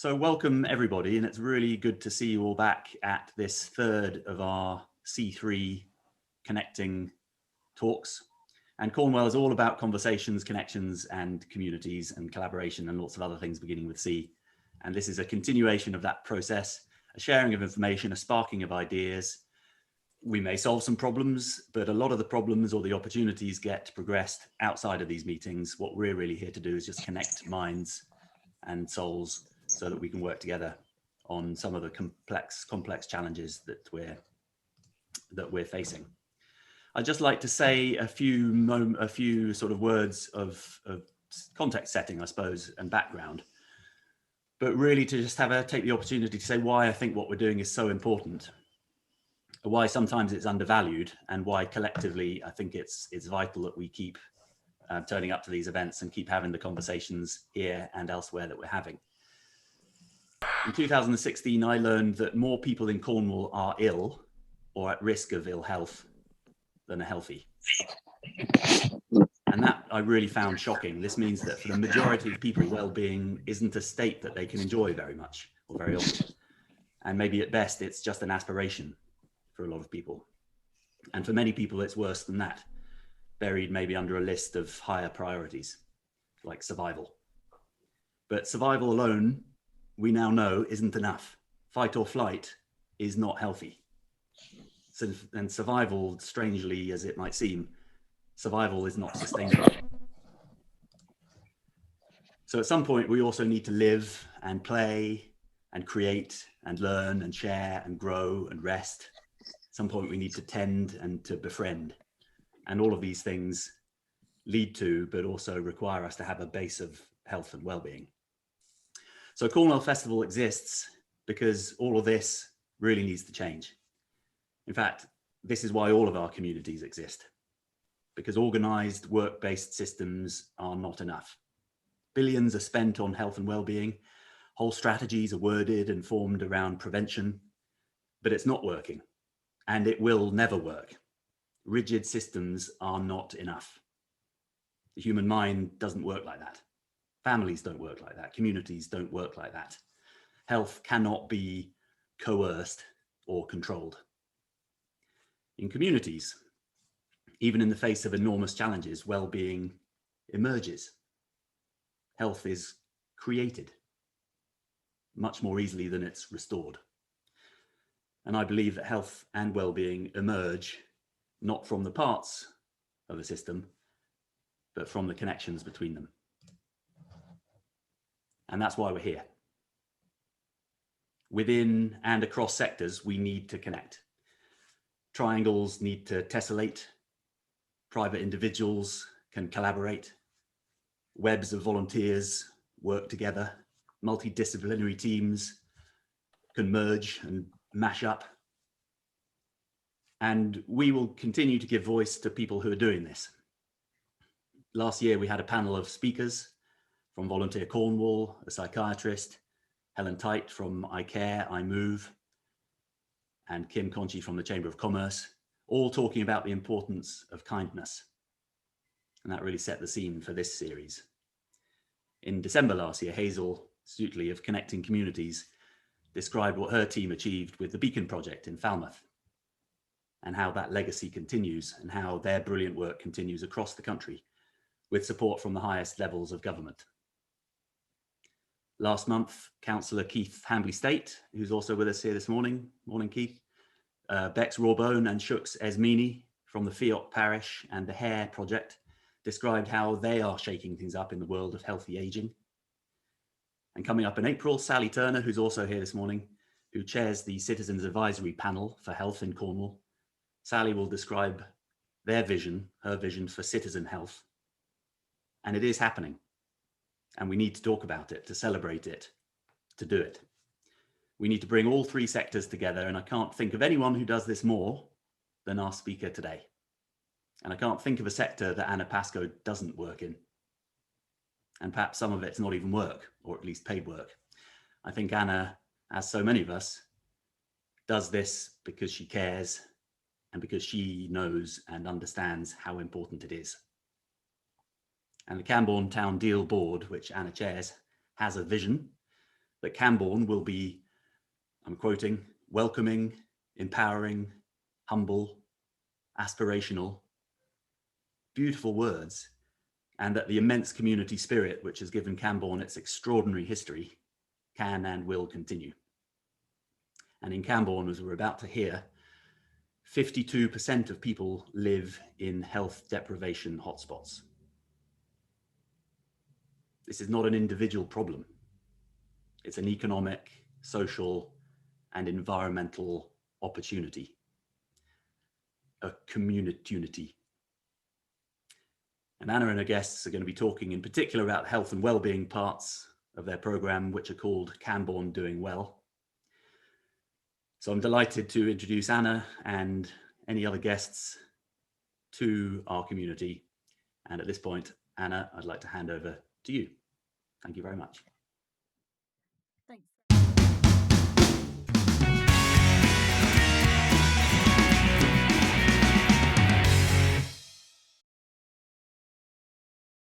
So welcome everybody, and it's really good to see you all back at this third of our C3 connecting talks. And Cornwell is all about conversations, connections, and communities and collaboration and lots of other things beginning with C. And this is a continuation of that process, a sharing of information, a sparking of ideas. We may solve some problems, but a lot of the problems or the opportunities get progressed outside of these meetings. What we're really here to do is just connect minds and souls so that we can work together on some of the complex challenges that we're facing. I'd just like to say a few sort of words of context setting, I suppose, and background, but really to just take the opportunity to say why I think what we're doing is so important, why sometimes it's undervalued, and why collectively I think it's vital that we keep turning up to these events and keep having the conversations here and elsewhere that we're having. In 2016, I learned that more people in Cornwall are ill or at risk of ill health than are healthy. And that I really found shocking. This means that for the majority of people, well-being isn't a state that they can enjoy very much or very often. And maybe at best, it's just an aspiration for a lot of people. And for many people, it's worse than that, buried maybe under a list of higher priorities, like survival. But survival alone, we now know, isn't enough. Fight or flight is not healthy. And survival, strangely as it might seem, survival is not sustainable. So at some point, we also need to live and play and create and learn and share and grow and rest. At some point, we need to tend and to befriend. And all of these things lead to, but also require us to have a base of health and well-being. So CornWELL Festival exists because all of this really needs to change. In fact, this is why all of our communities exist, because organized work-based systems are not enough. Billions are spent on health and well-being. Whole strategies are worded and formed around prevention, but it's not working, and it will never work. Rigid systems are not enough. The human mind doesn't work like that. Families don't work like that. Communities don't work like that. Health cannot be coerced or controlled. In communities, even in the face of enormous challenges, well-being emerges. Health is created much more easily than it's restored. And I believe that health and well-being emerge not from the parts of a system, but from the connections between them. And that's why we're here. Within and across sectors, we need to connect. Triangles need to tessellate. Private individuals can collaborate. Webs of volunteers work together. Multidisciplinary teams can merge and mash up. And we will continue to give voice to people who are doing this. Last year, we had a panel of speakers from Volunteer Cornwall, a psychiatrist, Helen Tite from I Care, I Move, and Kim Conchi from the Chamber of Commerce, all talking about the importance of kindness. And that really set the scene for this series. In December last year, Hazel Stutley of Connecting Communities described what her team achieved with the Beacon Project in Falmouth, and how that legacy continues and how their brilliant work continues across the country with support from the highest levels of government. Last month, Councillor Keith Hambley-State, who's also with us here this morning, morning Keith, Bex Rawbone and Shooks Esmini from the Fiat Parish and the Hair Project described how they are shaking things up in the world of healthy aging. And coming up in April, Sally Turner, who's also here this morning, who chairs the Citizens Advisory Panel for Health in Cornwall. Sally will describe their vision, her vision for citizen health. And it is happening. And we need to talk about it, to celebrate it, to do it. We need to bring all three sectors together, and I can't think of anyone who does this more than our speaker today. And I can't think of a sector that Anna Pascoe doesn't work in. And perhaps some of it's not even work, or at least paid work. I think Anna, as so many of us, does this because she cares and because she knows and understands how important it is. And the Camborne Town Deal Board, which Anna chairs, has a vision that Camborne will be, I'm quoting, welcoming, empowering, humble, aspirational, beautiful words, and that the immense community spirit which has given Camborne its extraordinary history can and will continue. And in Camborne, as we're about to hear, 52% of people live in health deprivation hotspots. This is not an individual problem. It's an economic, social, and environmental opportunity, a community. And Anna and her guests are going to be talking in particular about health and well-being parts of their program, which are called Camborne Doing Well. So I'm delighted to introduce Anna and any other guests to our community. And at this point, Anna, I'd like to hand over to you. Thank you very much.